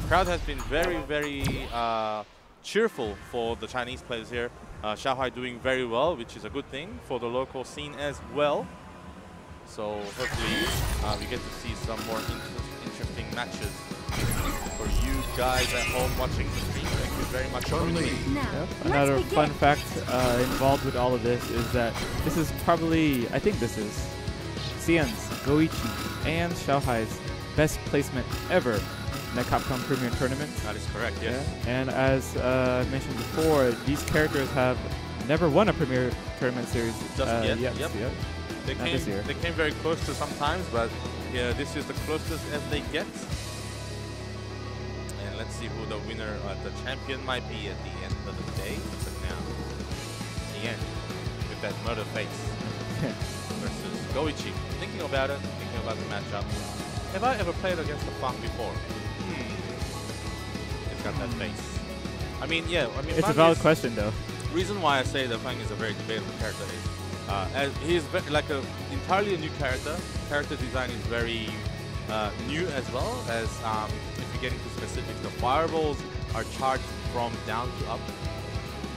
crowd has been very cheerful for the Chinese players here. Xiaohai doing very well, which is a good thing for the local scene as well. So hopefully we get to see some more interesting matches for you guys at home watching the stream. Thank you very much for listening. Yep. Another fun fact involved with all of this is that this is probably, I think this is Xian's, Goichi, and Xiaohai's best placement ever in the Capcom Premier Tournament. That is correct, yes. Yeah. And as mentioned before, these characters have never won a Premier Tournament series Just yet. Yep. They came very close to sometimes, but yeah, this is the closest as they get. And let's see who the winner, the champion might be at the end of the day. But now, Xian with that murder face versus Goichi. Thinking about it, thinking about the matchup. Have I ever played against the Fang before? It's got that face. I mean, yeah. I mean, it's a valid question, though. Reason why I say the Fang is a very debatable character is as he's like a entirely a new character. Character design is very new as well as if you get into specifics, the fireballs are charged from down to up.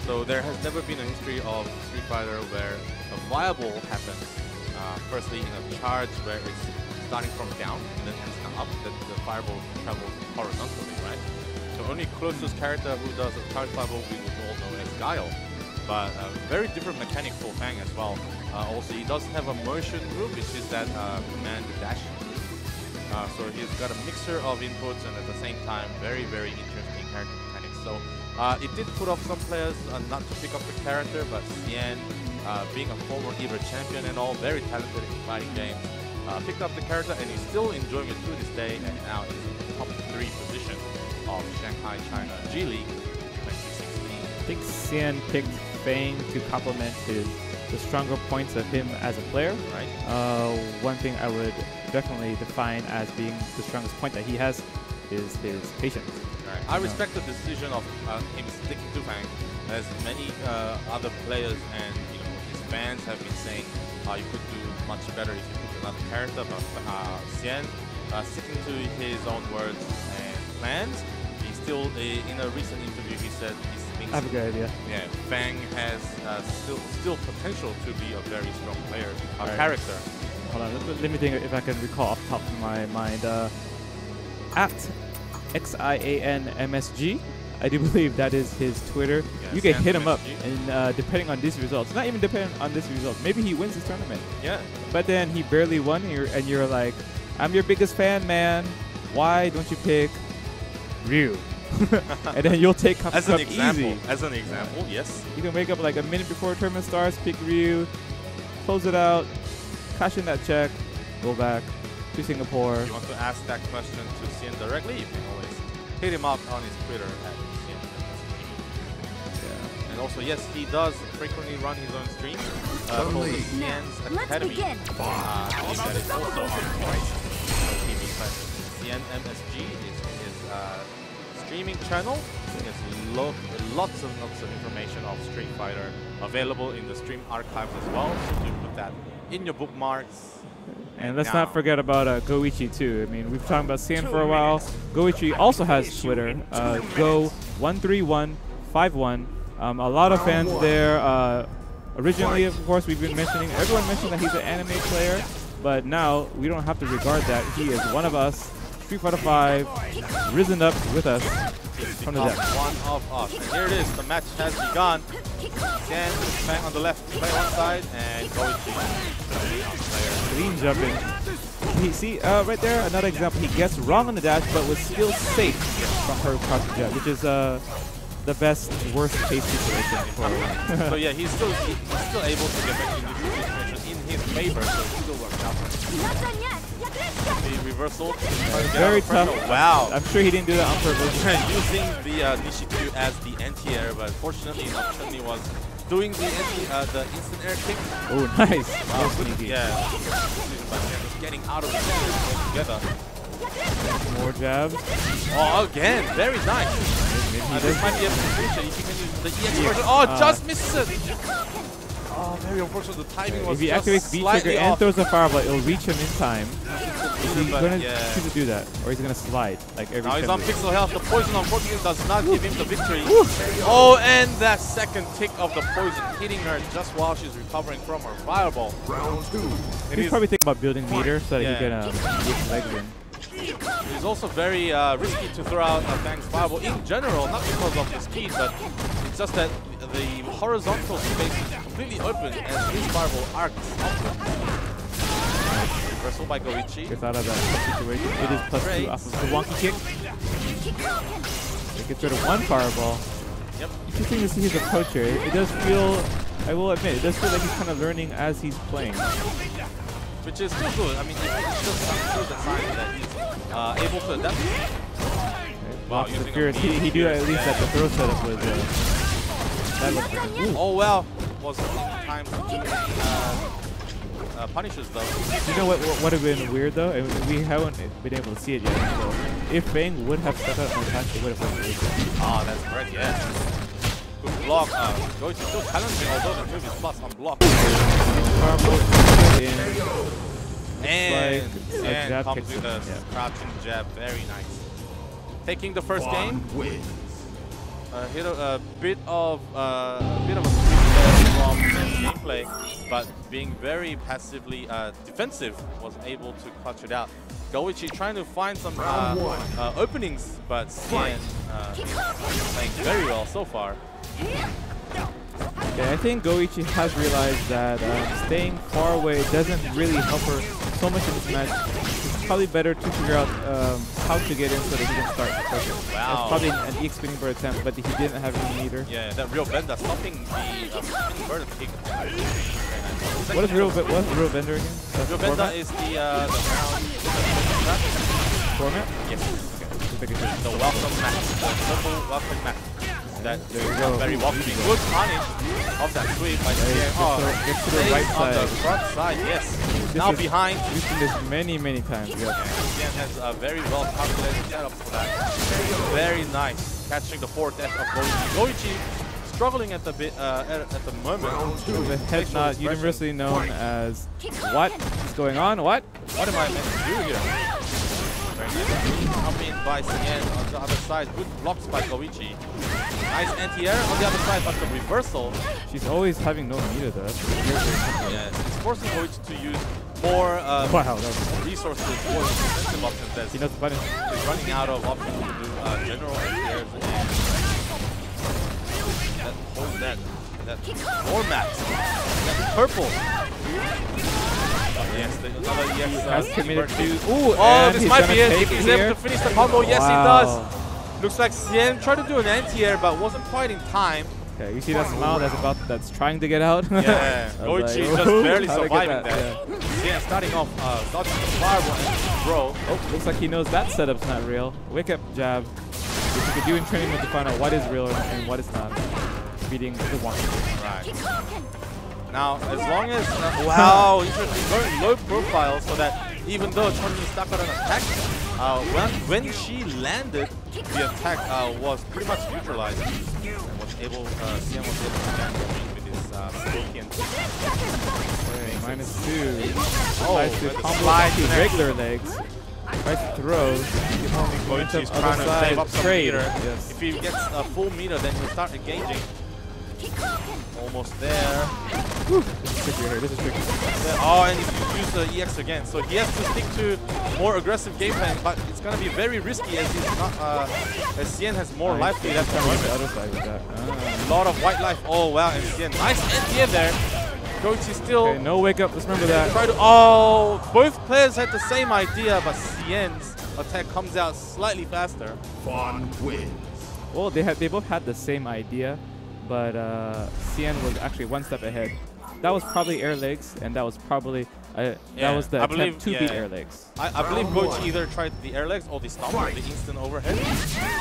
So there has never been a history of Street Fighter where a fireball happens firstly in a charge where it's starting from down and then ends up, that the fireball travels horizontally, right? So only closest character who does a charge fireball we would all know as Guile. But very different mechanic for Fang as well. Also, he does have a motion group, which is that command dash. So he's got a mixture of inputs and at the same time very interesting character mechanics. So it did put off some players not to pick up the character, but Xian, being a former EVA champion and all, very talented in fighting games, picked up the character and he's still enjoying it to this day, and now is in the top 3 position of Shanghai China G League 2016. I think Xian picked Fang to complement the stronger points of him as a player. Right. One thing I would definitely define as being the strongest point that he has is his patience. Right. I respect the decision of him sticking to Fang, as many other players and his fans have been saying you could do much better if you pick another character, but Xian, sticking to his own words and plans, he still, in a recent interview, he said I have a good idea. Yeah, Fang has still potential to be a very strong player, character. Hold on, let me think if I can recall off the top of my mind. At XIANMSG, I do believe that is his Twitter. Yeah, you can hit him up, and depending on these results, not even depending on this result, maybe he wins this tournament. Yeah. But then he barely won, and you're like, I'm your biggest fan, man. Why don't you pick Ryu? And then you'll take Capcom as an example. easy. As an example, yes. You can wake up like a minute before tournament starts, pick Ryu, close it out, cash in that check, go back to Singapore. If you want to ask that question to Xian directly, you can always hit him up on his Twitter at Xian. Yeah. And also, yes, he does frequently run his own stream called the Xian's Academy. That is also on TV presence. Xian MSG is his streaming channel. There's lots of information of Street Fighter available in the stream archives as well. So you put that in your bookmarks. And let's not forget about Goichi too. I mean, we've talked about Xian for a while. Goichi also has Twitter, Go13151. A lot of fans there. Originally, of course, we've been mentioning, everyone mentioned that he's an anime player, but now we don't have to regard that. He is one of us. Street Fighter 5, risen up with us from the depths. One of us. And here it is. The match has begun. Xian, Fang on the left, play one side, and Goichi. Clean jumping. You see, right there, another example. He gets wrong on the dash, but was still safe from her crouch jet, which is the best worst case situation for him. So yeah, he's still able to get back into the situation in his favor, so it still works out for him. The reversal. Very tough. Wow. I'm sure he didn't do that on purpose. Using the Nishi-Q as the anti-air, but fortunately Chun-Li was doing the instant air kick. Oh, nice. Wow, yeah. Just getting out of the center altogether. More jabs. Oh, again. Very nice. This might be a position if you can use the EX version. Oh, just misses it. Oh, very unfortunate. The timing was if he just activates V slightly trigger and off. throws a fireball, it'll reach him in time. Is he But going to yeah. choose to do that? Or is he going to slide like every Now he's on time? pixel health. The poison unfortunately does not give him the victory. Oh, and that second tick of the poison hitting her just while she's recovering from her fireball. Round 2. He's probably thinking about building meter so that Yeah. he can get his legs in. It's also very risky to throw out a Fang's fireball in general, not because of the speed, but it's just that the horizontal space is completely open as his fireball arcs outward. Reversal by Goichi. Gets out of that situation. It is plus Great. 2 off of the wonky kick. It gets rid of one fireball. Yep. Interesting to see his approach here. It does feel, I will admit, it does feel like he's kind of learning as he's playing. Which is still good. I mean, it's just still the sign that he's able to adapt. Wow, The using Furious. a He do at least yeah. that the throw setup was. That looked good. Ooh. Oh well, was in time punishes though. You know what would have been weird though? And we haven't been able to see it yet. So if Fang would have stepped out on the pass, it would have been weird. Ah, that's correct, yeah. Good block. Goichi still challenging, although the move is plus on block. And jab comes kicks with him, a yeah. crouching jab, very nice. Taking the first game. Wins. Hit a bit of a switch from gameplay, but being very passively defensive, was able to clutch it out. Goichi trying to find some openings, but Xian playing very well so far. Yeah, I think Goichi has realized that staying far away doesn't really help her so much in this match. It's probably better to figure out how to get in so that he can start the pressure. Wow. That's probably an EX spinning bird attempt, but he didn't have any either. Yeah, that real bender stopping the spinning bird kick. What is real bender again? That's Real the bender format? is the round Format? Yes. Just making sure. The welcome mat. The purple welcome mat. That There you go. very welcoming. Good punish of that sweep by Xian. Gets to the stays right on the side. front side, yes. Now is- behind. We've seen this many times. Yeah. Xian has a very well calculated setup for that. Very nice. Catching the forward dash of Goichi. Goichi struggling at the moment. The head nod, universally known as what is going on? What? What am I meant to do here? Very nice. Up in by Xian on the other side. Good blocks by Goichi. Nice anti-air on the other side, but the reversal. She's always having no meter though. That's Yes, it's forcing Goichi to use more wow, that was resources for the defensive options as he knows the button. he's running out of options to do general anti-airs and that format. That purple. Yes, another yes. Has committed to. Ooh, Oh, and this he's might gonna be it. take He's here. able to finish the combo. Yes, he Wow. does. Looks like Xian tried to do an anti-air, but wasn't quite in time. Okay, you see that smile that's trying to get out? Yeah, I was Goichi like, just "Ooh, barely how'd I get surviving that?" that. Yeah, starting off, dodging the fireball and throw. Oh, looks like he knows that setup's not real. Wake up jab, which you could do in training mode to find out what is real and what is not. Beating the one. Right. Now, as long as wow, interesting, very low profile, so that even though Chun-Li stuck out an attack, when she landed, the attack was pretty much neutralized and was able, Xian was able to land the win with his Scorpion. -2. Oh, Tries to with the combo slide to connect. regular legs. Tries to throw. Goichi's Other trying to side, save up some trade. meter. Yes. If he gets a full meter, then he'll start engaging. Almost there. This is tricky here. This is tricky. Oh, and he used the EX again. So he has to stick to more aggressive game plan, but it's going to be very risky as he's not, as Xian has more life lead at the The moment. other side with that. A lot of white life. Oh, wow. And Xian, nice anti-air there. Goichi still Okay, no wake up. Let's remember that. try to. Oh, both players had the same idea, but Xian's attack comes out slightly faster. Fun wins. Well, they both had the same idea, but Xian was actually one step ahead. That was probably air legs, and that was probably that was the I attempt believe- to yeah. beat air legs. I believe Goichi either tried the air legs or the stomp, the instant overhead.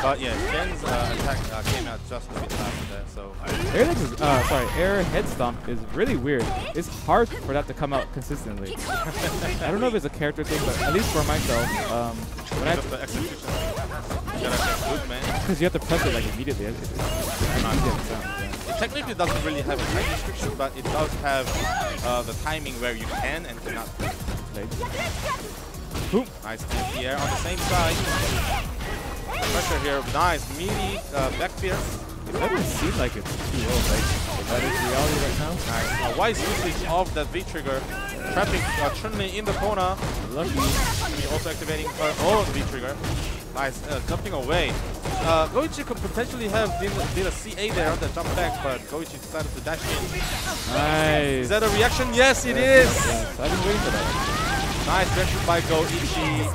But yeah, Xian's attack came out just a bit faster there. So Air legs is air head stomp is really weird. It's hard for that to come out consistently. I don't know if it's a character thing, but at least for myself, when I just the execution. You gotta get good, man. because you have to press it like immediately. It's not good sound. It technically doesn't really have a time restriction, but it does have the timing where you can and cannot. Boom. Nice air on the same side. Pressure here, nice meaty back fierce. It doesn't seem like it's too low, like that is reality right now. Nice. Wise usage of that V trigger, trapping Chun-Li in the corner. Lucky. Also activating her own V trigger. Nice, jumping away. Goichi could potentially have did a CA there on the jump back, but Goichi decided to dash in. Nice. Is that a reaction? Yes, it is. Yes. I've been waiting for that. Nice reaction by Goichi.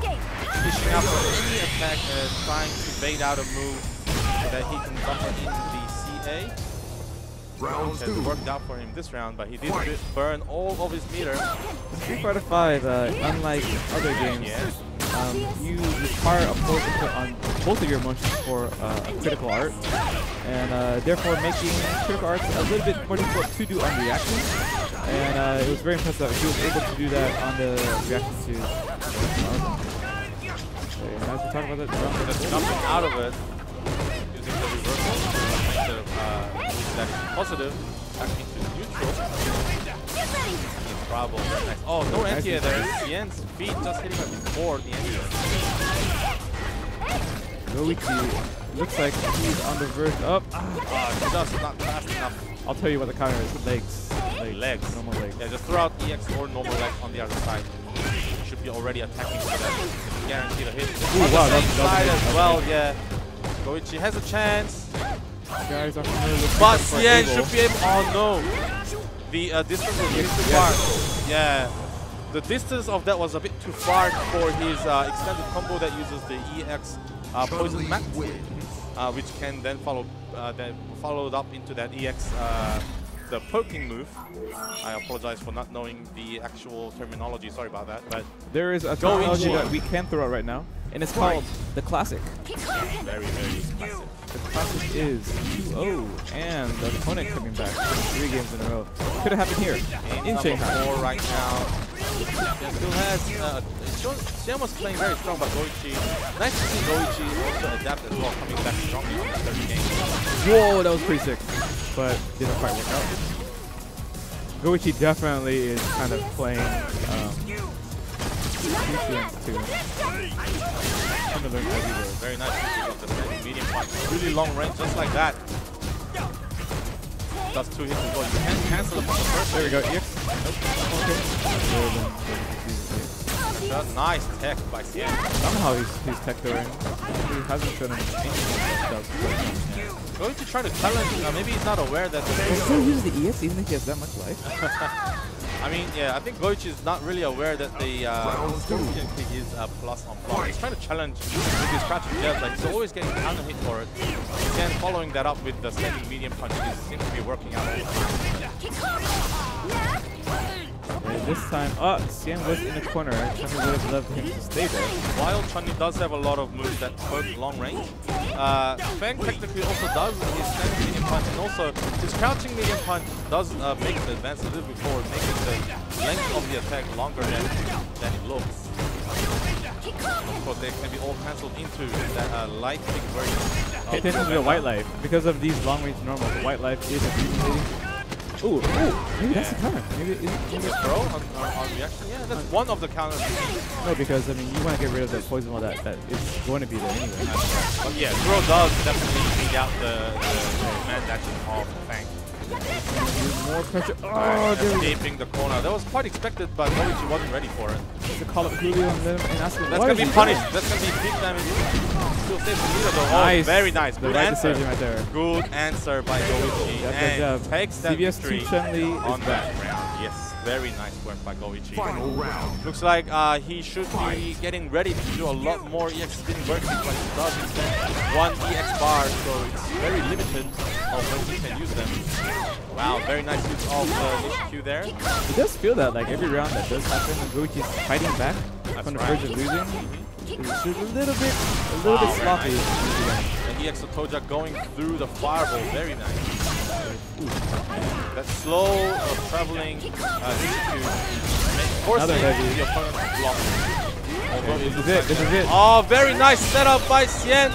Fishing out for any attack and trying to bait out a move so that he can bump in the CA. Which has worked out for him this round, but he did burn all of his meter. Street Fighter V, unlike other games, you require a full input on both of your motions for a critical art, and therefore making critical arts a little bit more difficult to do on reaction. And it was very impressive that he was able to do that on the reaction to. As we talk about that, just jumping out of it using the reversal to make the that is positive back into neutral. Bravo. Nice. Oh, no anti-air there. Xian's feet just hitting him before the anti-air. Goichi looks like he's on the verge up. He does not fast enough. I'll tell you what the counter is. Legs. Legs. Normal legs. Yeah, just throw out EX or normal legs on the other side. Should be already attacking for that. Guaranteed a hit. Ooh, on wow, the same side as well, nice. yeah. Goichi has a chance. Guys are familiar with But Xian should be able. Oh no. The distance was a bit too far. Yeah. The distance of that was a bit too far for his extended combo that uses the EX poison mat, which can then followed up into that EX the poking move. I apologize for not knowing the actual terminology. Sorry about that. But there is a terminology that we can throw out right now, and it's called the classic. Very, very classic. The classic is 2-0, and the opponent coming back 3 games in a row. Could have happened here in Shanghai. 4 right now. Still has Xian was playing very strong, but Goichi. Nice to see Goichi also adapt as well, coming back strongly on the third game. Whoa, that was pretty sick, but didn't quite work out. Goichi definitely is kind of playing too. Very nice usage of the medium punch. Really long range, just like that. Does 2 hits as well. You can cancel it from the first. There we go. EX. Okay. Nice tech by Xian. Somehow he's tech throwing. He hasn't shown anything. Going to try to challenge. Maybe he's not aware that. He still uses the EX even if he has that much life. I mean, yeah, I think Goichi is not really aware that the Scorpion kick is plus on block. He's trying to challenge with his crouching jab, like he's always getting counter hit for it. Again, following that up with the standing medium punch seems to be working out all the time. And this time, Xian was in the corner. Chun-Li would have loved him to stay there. While Chun-Li does have a lot of moves that hurt long range, Fang technically also does his standing medium punch, and also his crouching medium punch does make the advance a little bit forward, making the length of the attack longer than it looks. Of course, they can be all cancelled into that light kick version. Pay attention to the white life. Because of these long range normals, the white life is accumulating. Ooh, maybe that's the counter. Maybe is it throw on reaction? Yeah, that's one of the counters. No, because I mean you want to get rid of that poison wall that is going to be there anyway. But yeah, throw does definitely beat out the man dashing of Fang. More pressure. Oh, escaping the corner. That was quite expected, but Goichi wasn't ready for it. To call up Julio and ask him. That's gonna be punished. That's gonna be big damage. Still saves the leader though. Nice. Oh, very nice. Good answer. Right there. Good answer by Goichi. And takes that victory on that round. Yes, very nice work by Goichi. Final round. Looks like he should be getting ready to do a lot more EX spin versus but he does instead 1 EX bar, so it's very limited of when he can use them. Wow, very nice use of HQ there. It does feel that like every round that does happen, Goichi's fighting back from the verge of losing. It's a little bit sloppy. And EX Otoja going through the fireball, very nice. That slow traveling HQ forcing the opponent to block. This is it. Oh, very nice setup by Xian.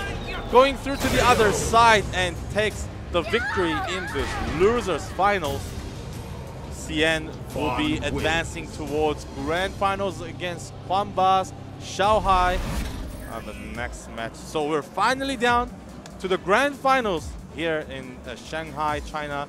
going through to the other side and takes the victory in this losers finals. Xian will be advancing towards grand finals against Huanbas, Shanghai on the next match. So we're finally down to the grand finals here in Shanghai, China.